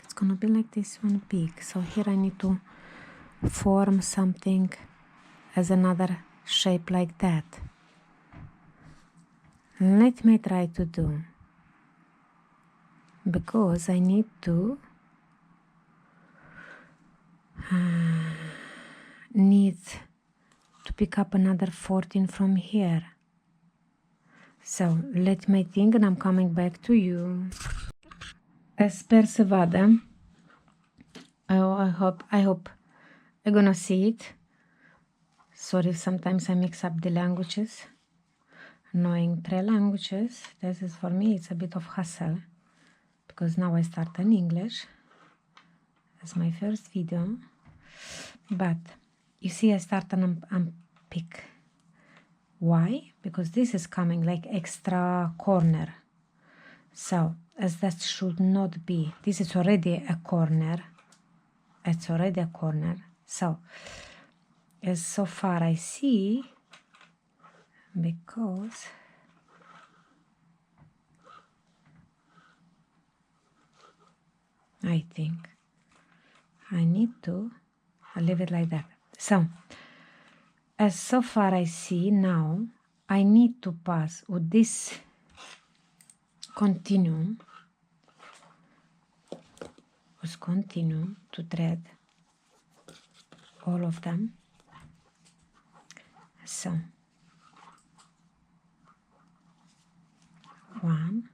it's gonna be like this one big. So here I need to form something as another shape like that. Let me try to do, because I need to pick up another 14 from here. So let me think, and I'm coming back to you. Sper să vadă. I hope you're gonna see it. Sorry if sometimes I mix up the languages. Knowing 3 languages, this is for me, it's a bit of hassle, because now I start in English as my first video. But you see, I start and unpick. Why? Because this is coming like extra corner. So as that should not be. This is already a corner. It's already a corner. So as so far I see, because I think I need to leave it like that. So as so far I see now, I need to pass with this continuum, to thread all of them. So 1,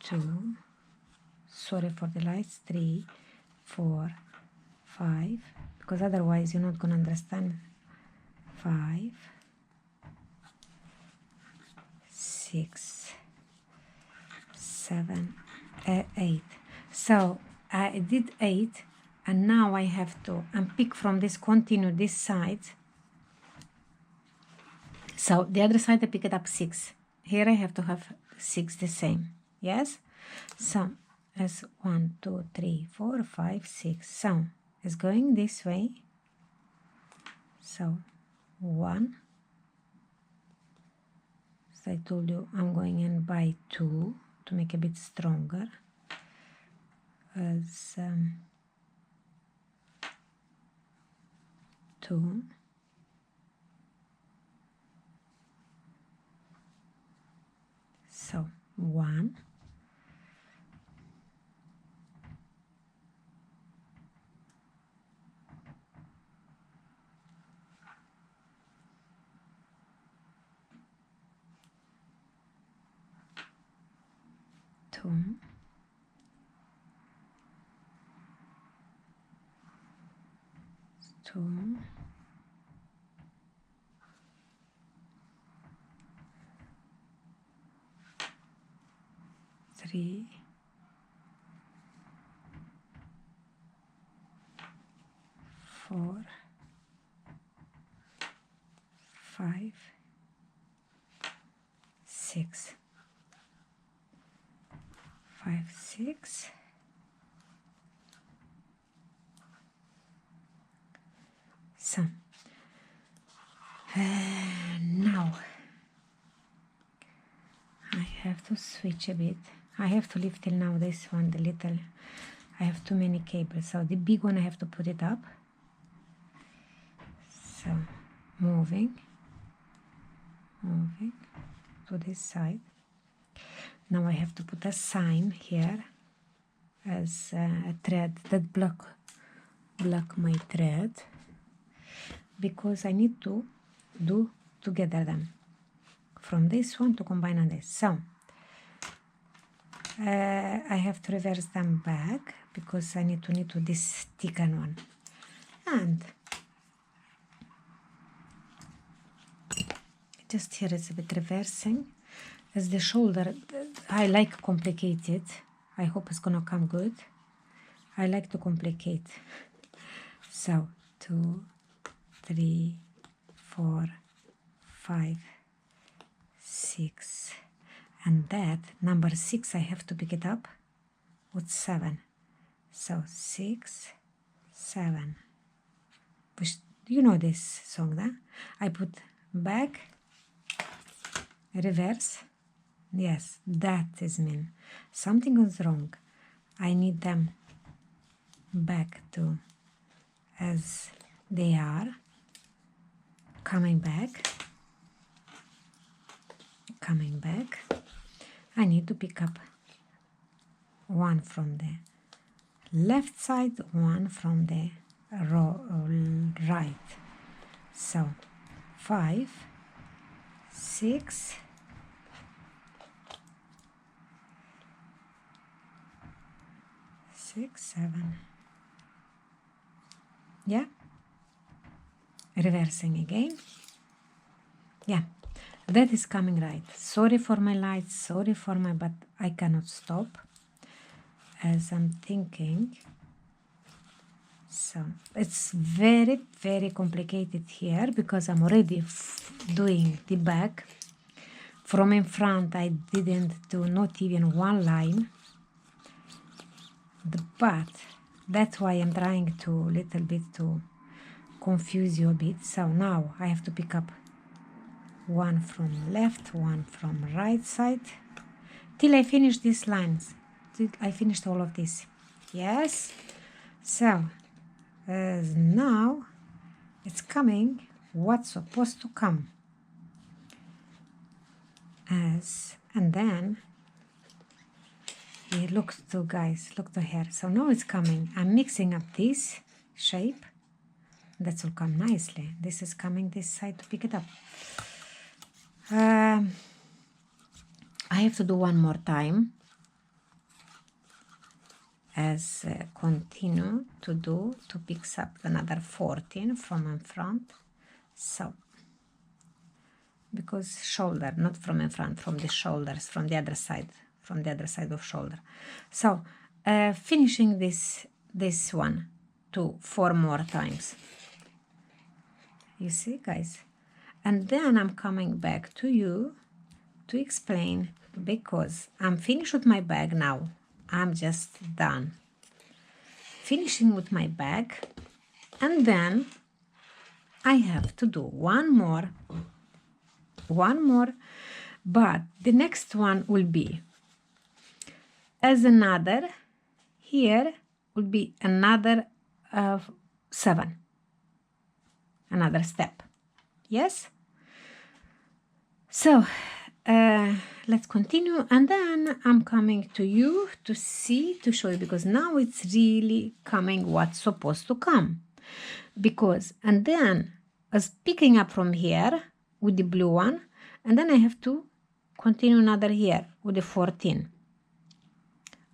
2, sorry for the lights, 3, 4, 5, because otherwise you're not gonna understand. 5, 6, 7, 8. So I did 8, and now I have to unpick from this, continue this side. So the other side I pick it up 6. Here I have to have 6 the same. Yes? So as 1, 2, 3, 4, 5, 6. So it's going this way. So 1. As I told you, I'm going in by 2 to make a bit stronger. As 2. So 1. 2. 2. 3. 4. 5. 6. 5, 6. So now I have to switch a bit. I have to leave till now this one, the little, I have too many cables, so the big one I have to put it up. So moving to this side. Now I have to put a sign here as a thread that block my thread, because I need to do together them from this one to combine on this. So I have to reverse them back because I need to this thicker one, and just here it's a bit reversing as the shoulder. I like complicated. I hope it's gonna come good. I like to complicate. So 2, 3, 4, 5, 6, and that number 6 I have to pick it up with 7. So 6, 7. Which, you know this song, huh? I put back, reverse. Yes, that is mean. Something is wrong. I need them back to as they are. Coming back. I need to pick up one from the left side, one from the right. So 5, 6, 7. Yeah, reversing again. Yeah, that is coming right. Sorry for my lights, sorry for my, but I cannot stop as I'm thinking. So it's very, very complicated here because I'm already doing the back. From in front I didn't do not even one line, but that's why I'm trying to little bit to confuse you a bit. So now I have to pick up one from left, one from right side till I finish these lines. I finished all of this. Yes. So now it's coming what's supposed to come. And then look to guys, look to here. So now it's coming. I'm mixing up this shape. That will come nicely. This is coming this side to pick it up. I have to do one more time as continue to do to pick up another 14 from in front. So because shoulder, not from in front, from the shoulders, from the other side of shoulder. So finishing this one 4 more times. You see, guys? And then I'm coming back to you to explain, because I'm finished with my bag now. I'm just done finishing with my bag, and then I have to do one more, but the next one will be as another, here will be another 7, another step. Yes? So let's continue, and then I'm coming to you to show you, because now it's really coming what's supposed to come. Because, and then as picking up from here with the blue one, and then I have to continue another here with the 14.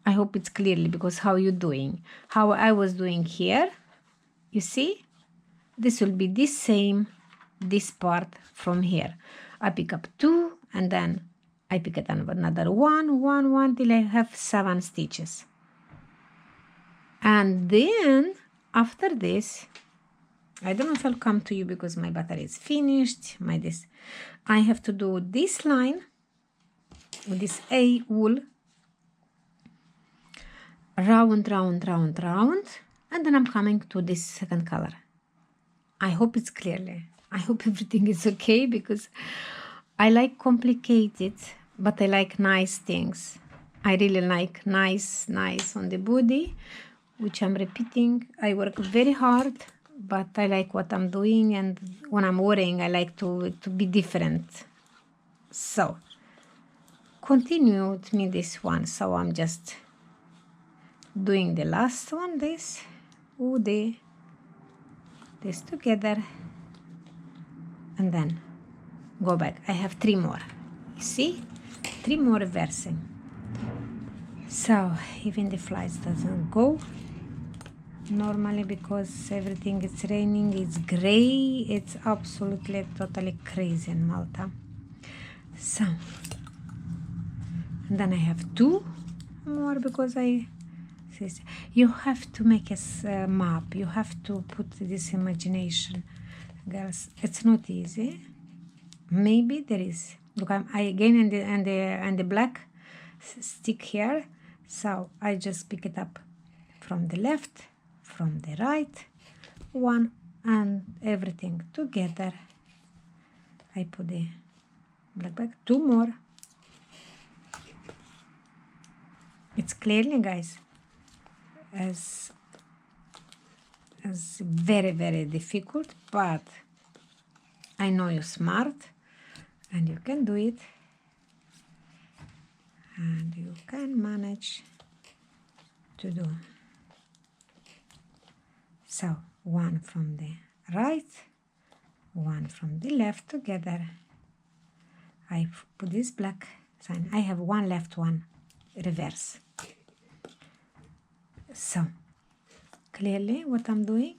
I hope it's clearly, because how you doing, how I was doing here, you see, this will be the same, this part from here. I pick up 2, and then I pick it up another 1 till I have 7 stitches. And then after this, I don't know if I'll come to you because my battery is finished. I have to do this line with this A wool, round, and then I'm coming to this second color. I hope it's clearly. I hope everything is okay, because I like complicated, but I like nice things. I really like nice on the body, which I'm repeating. I work very hard, but I like what I'm doing, and when I'm wearing, I like to be different. So continue with me this one. So I'm just doing the last one, this together, and then go back. I have 3 more. You see, 3 more reversing. So even the flies doesn't go normally, because everything is raining, it's gray, it's absolutely totally crazy in Malta. So, and then I have 2 more, because you have to make a map, you have to put this imagination, girls. It's not easy. Maybe there is. Look, I again and the black stick here, so I just pick it up from the left, from the right, one, and everything together. I put the black back, 2 more. It's clearly, guys, as very difficult, but I know you're smart and you can do it, and you can manage to do. So 1 from the right, 1 from the left together. I put this black sign. I have 1 left, 1 reverse. So clearly what I'm doing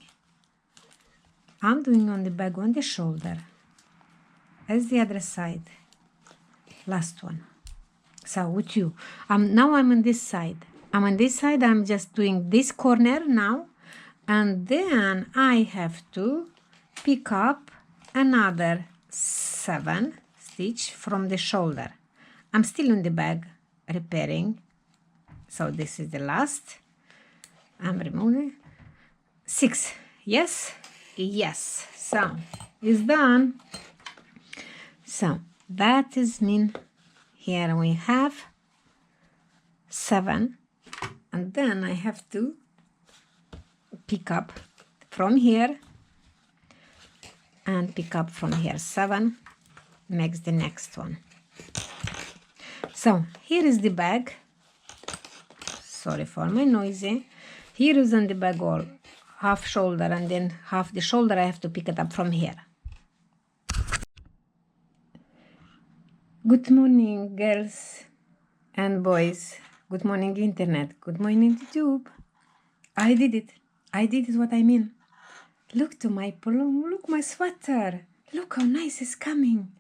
on the back, on the shoulder, as the other side, last one. So with you, now I'm on this side. I'm just doing this corner now, and then I have to pick up another 7 stitch from the shoulder. I'm still in the bag repairing, so this is the last. I'm removing 6. Yes, so it's done. So that is mean here we have 7, and then I have to pick up from here and pick up from here 7, makes the next one. So here is the bag. Sorry for my noisy. Here is on the bag all half shoulder, and then half the shoulder I have to pick it up from here. Good morning, girls and boys. Good morning, internet. Good morning, YouTube. I did it. What I mean. Look to my polo. Look my sweater. Look how nice it's coming.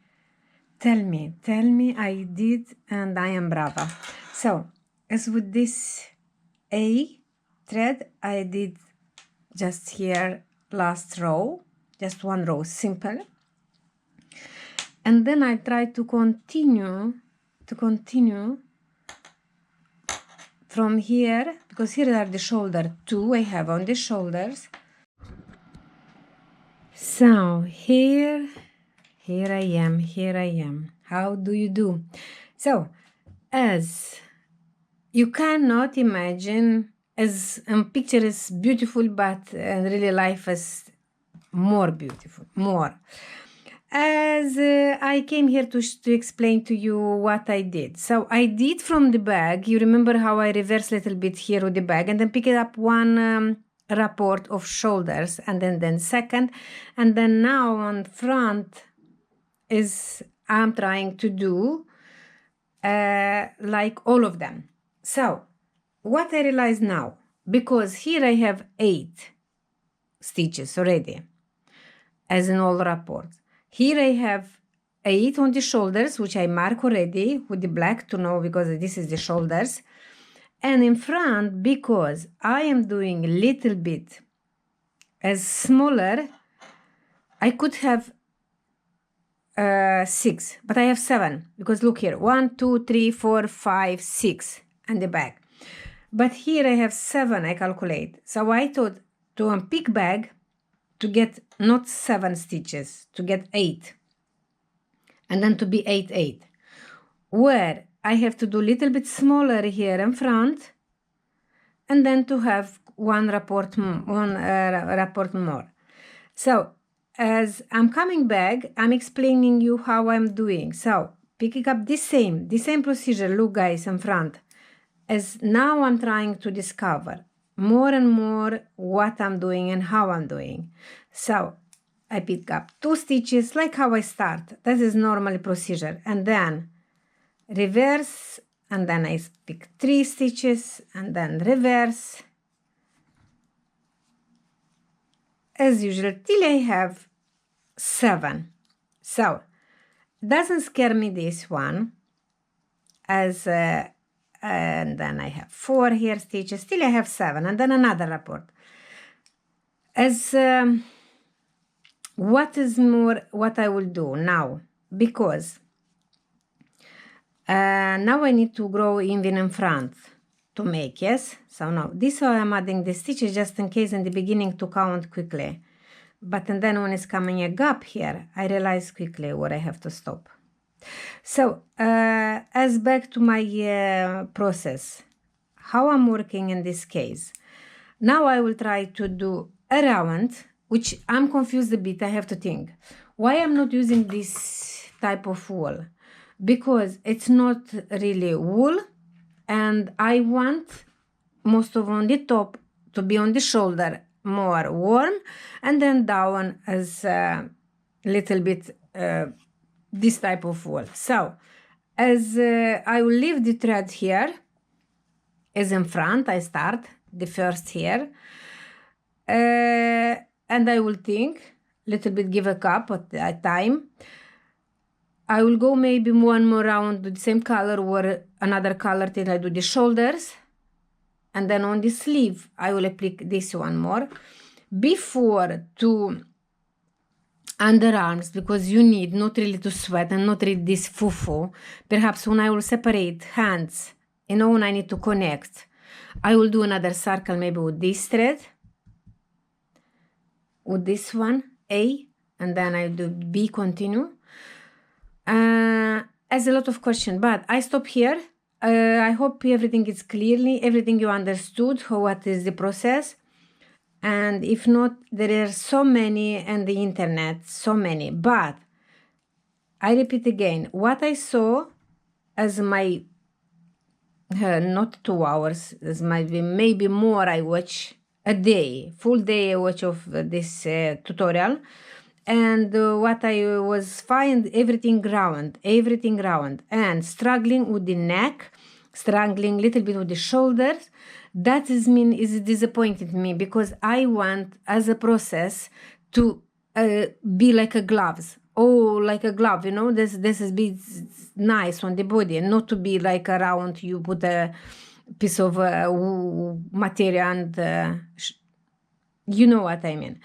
Tell me I did, and I am brava. So as with this A thread I did just here last row, just one row, simple. And then I try to continue from here, because here are the shoulder 2 I have on the shoulders. So here I am. How do you do? So as you cannot imagine, as picture is beautiful, but really life is more beautiful, more. As I came here to explain to you what I did. So I did from the bag. You remember how I reverse a little bit here with the bag and then pick it up one rapport of shoulders, and then second, and then now on front is I'm trying to do like all of them. So what I realize now, because here I have 8 stitches already as in all rapports. Here I have 8 on the shoulders, which I mark already with the black to know because this is the shoulders. And in front, because I am doing a little bit as smaller, I could have 6, but I have 7, because look here, 1, 2, 3, 4, 5, 6 and the back. But here I have 7, I calculate. So I thought to unpick bag to get not 7 stitches, to get 8, and then to be 8, 8, where I have to do a little bit smaller here in front, and then to have one rapport more. So as I'm coming back, I'm explaining you how I'm doing. So picking up the same procedure, look guys, in front, as now I'm trying to discover more and more what I'm doing and how I'm doing. So I pick up 2 stitches like how I start. That is normally procedure. And then reverse, and then I pick 3 stitches and then reverse. As usual, till I have 7. So doesn't scare me this one, as and then I have 4 here stitches, still I have 7, and then another rapport. As what is more what I will do now, because now I need to grow even in front to make, yes? So now this way I'm adding the stitches just in case in the beginning to count quickly. But and then when it's coming a gap here, I realize quickly where I have to stop. So as back to my process, how I'm working in this case. Now I will try to do a round, which I'm confused a bit, I have to think. Why I'm not using this type of wool? Because it's not really wool, and I want most of on the top to be on the shoulder more warm, and then down as a little bit this type of wool. So as I will leave the thread here, as in front, I start the first here, and I will think little bit, give a cup at a time. I will go maybe one more round with the same color or another color till I do the shoulders, and then on the sleeve I will apply this one more before to underarms, because you need not really to sweat and not really this foo-foo. Perhaps when I will separate hands, you know, when I need to connect, I will do another circle maybe with this thread, with this one A, and then I do B, continue. As a lot of question, but I stop here. I hope everything is clearly, everything you understood, what is the process. And if not, there are so many on the internet, so many. But I repeat again, what I saw as my, not 2 hours, as my maybe more I watch a day, full day I watch of this tutorial. And what I was find everything round, and struggling with the neck, struggling little bit with the shoulders. That is disappointed me, because I want as a process to be like a gloves. Oh, like a glove, you know, this is be nice on the body, and not to be like around you put a piece of material, and you know what I mean.